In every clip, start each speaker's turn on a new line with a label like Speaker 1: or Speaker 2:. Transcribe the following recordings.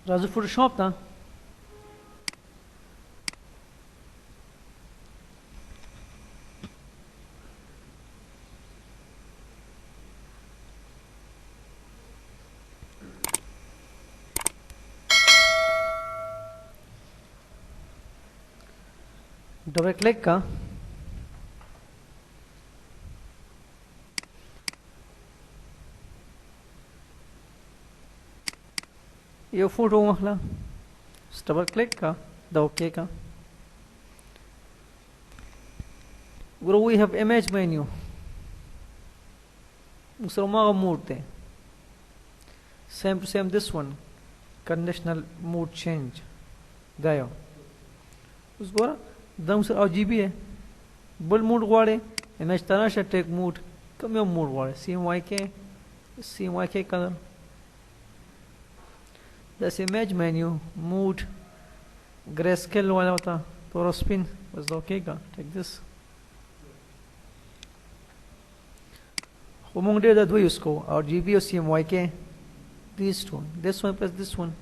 Speaker 1: راځو فوټوشاپ ته. Double click का ये photo मखला double click का द ओके का grow we have image menu usama mode the same to same this one conditional mode change dayo उसको दम से RGB है bull mood वाले image तना से take mood कम यो mood वाले CMYK color this image menu mood grayscale वाला होता थोड़ा spin बस okay का take this among the other उसको RGB और CMYK these two this one plus this one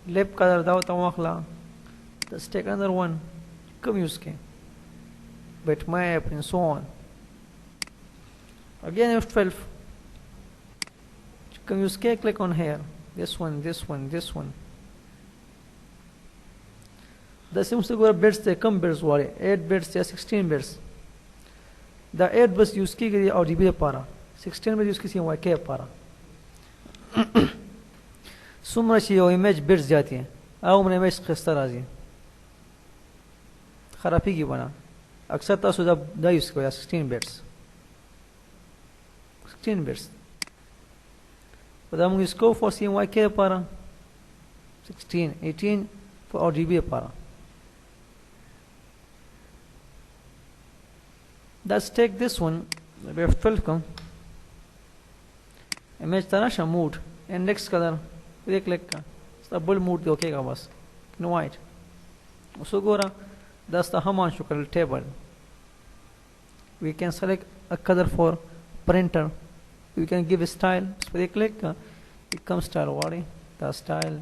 Speaker 1: left color दाव तमाखला let's take another one come use के bitmap and so on again F12 come use के click on here this one this one this one the seems to go bits they come bits वाले 8 bits या 16 bits the 8 bits use की गई RGB पारा 16 bits use की CMYK पारा सुमरा चाहिए image bits जाती हैं आओ मैंने image खस्ता राजी खराबी की बना अक्सर तासु जब दा यूज किया 16 bits बदाम इसको for CMYK पारा 16 18 for RGB पारा let's take this one we have 12 come image तना mood index color ये click का सब mood ओके का बस no white उसको गोरा that's the Haman table we can select a color for printer we can give a style so they click it comes style body the style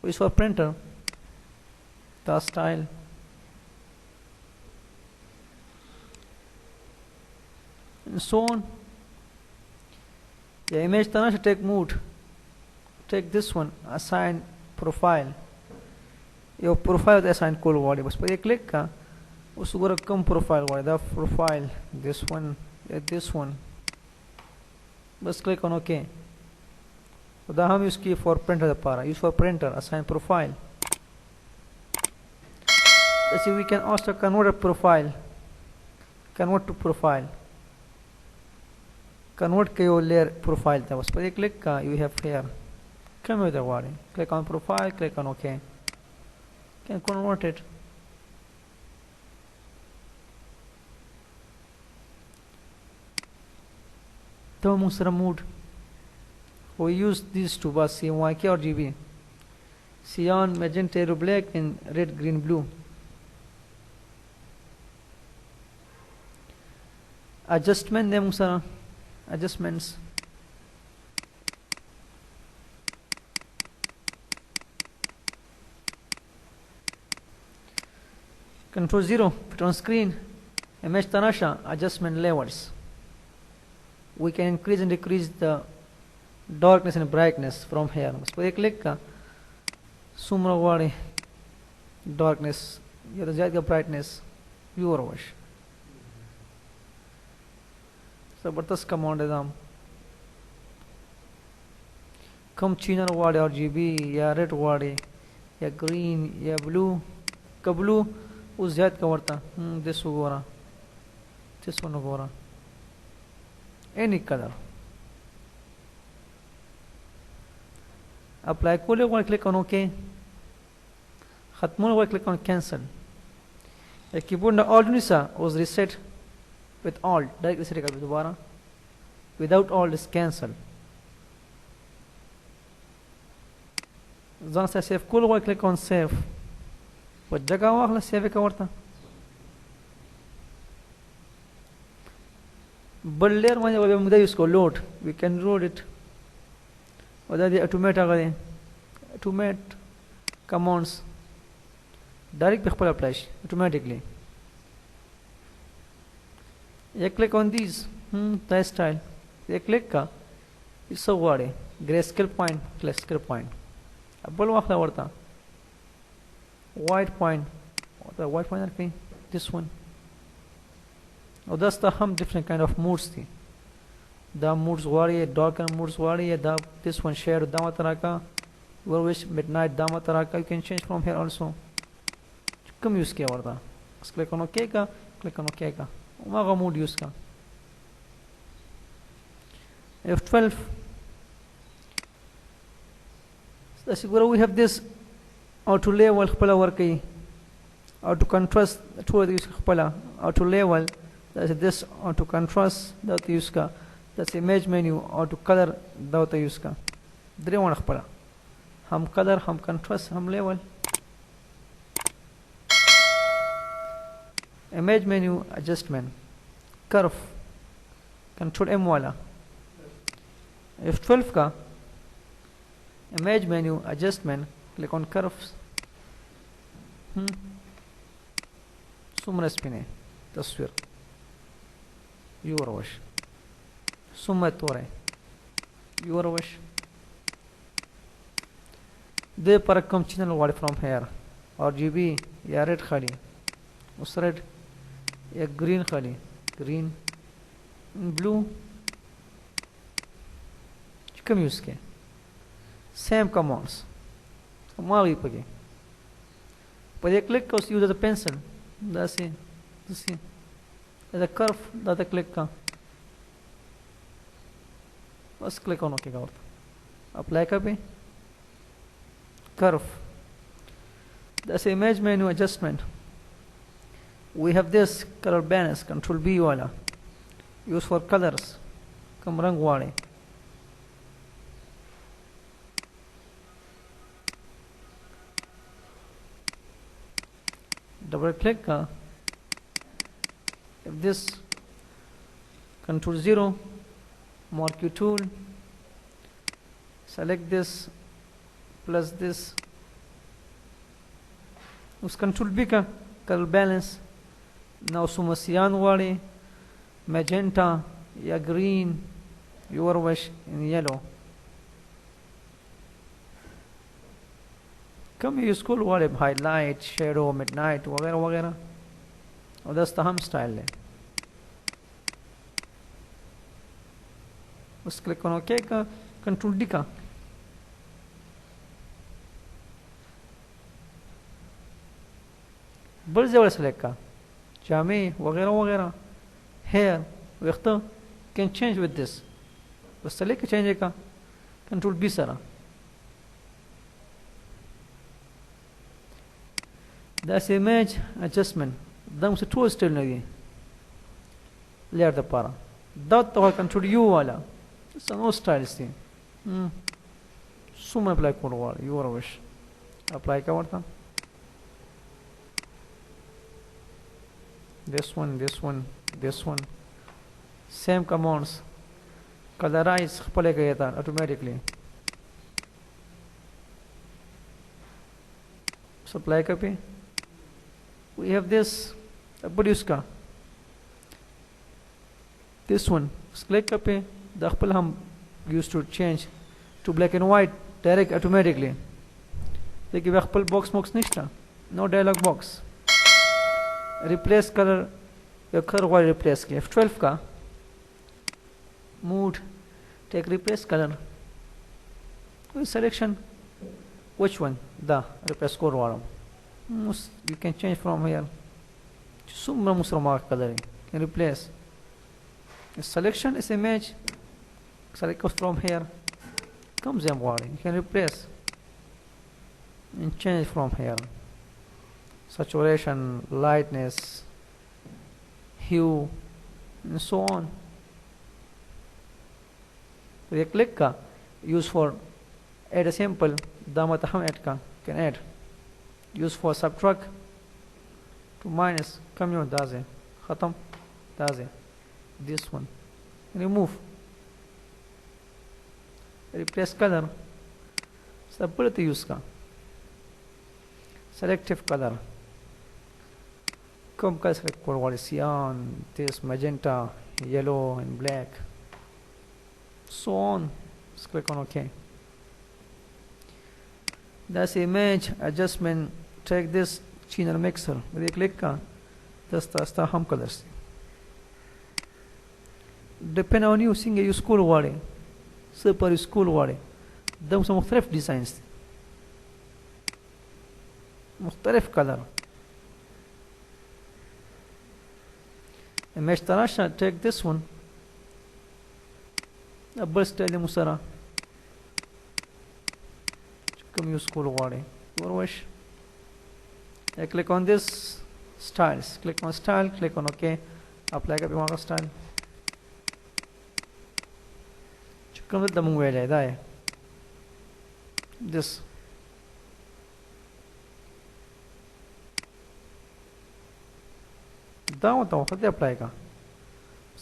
Speaker 1: is for printer the style and so on the image tana should take mood take this one assign profile your profile is assigned cool body बस पर ये click का उसको रकम profile वाले the profile this one बस click on OK तो हम इसकी for printer पारा use for printer assign profile let's see we can also convert a profile convert to profile convert के यो layer profile था बस पर ये click का you have here come with the body click on profile click on OK can convert it तो मुसरा mood we use these two bus CMYK or RGB cyan magenta yellow black and red green blue adjustment they Musra adjustments Control 0 put on screen image tanasha adjustment levels we can increase and decrease the darkness and brightness from here बस पर एक click का सुमरा वाले darkness या तो ज़्यादा brightness viewer wash ज़बरदस्त command है दाम कम चीनर वाले RGB या red वाले या green या blue का blue उस ज़्यादा कवर था this one गोरा any color apply कोले वन click on OK ख़त्म वन click on cancel एक कीबोर्ड ना alt निसा was reset with alt direct reset कर दोबारा without alt is cancel ज़ान से save कोले वन click on save पर जगह वाला save कवर था बल्लेर माने वो मुद्दा उसको load we can load it وده دي automate هغه دی automate commands direct په خپل اپلای شي automatically. You click on these the style you click کا څه غواړي grayscale point grayscale point بل واخله ورته white point the white point okay this one او دا ستا هم different kind of moods دي دا moods غواړي dark moods غواړي دا this one shade دا ماته راکا your wish midnight دا ماته راکا you can change from here also کوم یوز کیا ورته click on ok کا click on ok کا وماغه mood یوز کا F12 that's where we have this auto level خپل ورکی auto contrast ټول یوز خپل auto level that's this auto contrast دا ته یوز کا that's image menu auto color دا ته یوز کا درې ونه خپل هم color هم contrast هم level image menu adjustment curve control M वाला F12 का image menu adjustment click on curves څومره سپینه تصویر یو روش څومره توره یو روش د پر کوم چینل واړ فرام هير RGB یا red خالي اوس red یا green خالي green blue کوم یوز کې same commands ماوي پکې په دې کلیک کوس یوز د پنسل دا سي دا curve دا ته کلیک کا بس کلیک اون اوکے کا ورته اپلای کا به curve that's image menu adjustment we have this color balance control B والا use for colors کوم رنگ واړي double click if this control 0 mark your tool select this plus this us control B का color balance now sumasian वाले magenta या green your wish in yellow come use school वाले highlight shadow midnight वगैरह वगैरह और दस्ता हम style है उस क्लिक करो ओके का कंट्रोल डी का बल जवळ सेलेक्ट का जामे वगैरह वगैरह हेयर वक्त कैन चेंज विद दिस बस सेलेक्ट चेंज का कंट्रोल बी सारा that's image adjustment دا مس ټول سټایل نه دي لیر د پاره دا ته کنټرول یو والا سمو سټایلز دي سوم اپلای کول والا یو روش اپلای کا ورته this one same commands colorize خپل کوي تا automatically supply copy we have this produce का this one select पे the خپل हम used to change to black and white direct automatically देखिए خپل box नشता no dialog box replace color या color वाले replace के F12 का mood take replace color selection which one the replace color वाला you can change from here summa musrama color can replace selection is image select from here comes in you can replace and change from here saturation lightness hue and so on we click ka use for add a sample damat hum add ka can add use for subtract to minus come here does it khatam does it this one remove replace color stability use का selective color कम का select for what is cyan, this magenta, yellow and black, so on. Let's click on OK. That's image adjustment. Take this channel mixer with a click का दस्ता हम colors depend on you singe you school वाले super school वाले दम से मुख्तलिफ designs मुख्तलिफ colour image tarasha take this one أبل ستايل مسرع كم you school वाले وروش click on this styles, click on style, click on OK, apply का भी वहाँ का style कम से दम हुए जाएगा है this दाव तो खुद apply का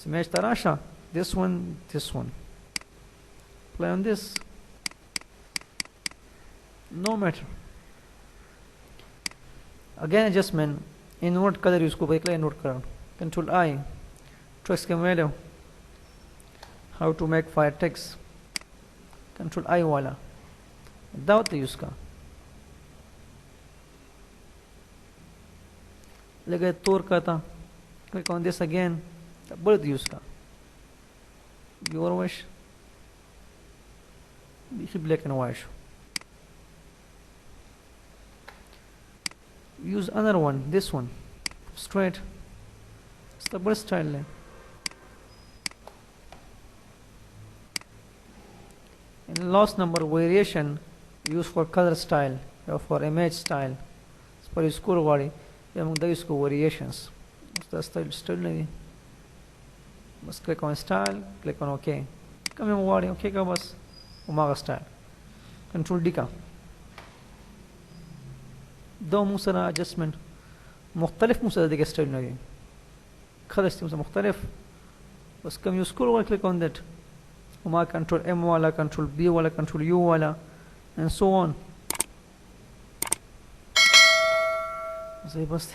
Speaker 1: image tarasha this one apply on this no matter again adjustment invert color उसको एक invert करो control I text के value how to make fire text control I वाला दावत यूज का लगे तोड़ का था click on this again board use का your wish black and white use another one this one straight stable style है and last number variation use for color style or for image style for school वाली among the school variations the style नहीं बस click on style click on OK कम हम वाली OK का बस Umaga style control D का दो मुसरा adjustment मुख्तलिफ मुसरा देखे style लगे खलस मुसरा मुख्तलिफ बस कम use school वाला click on that Uma control M वाला control B वाला control U वाला and so on. So बस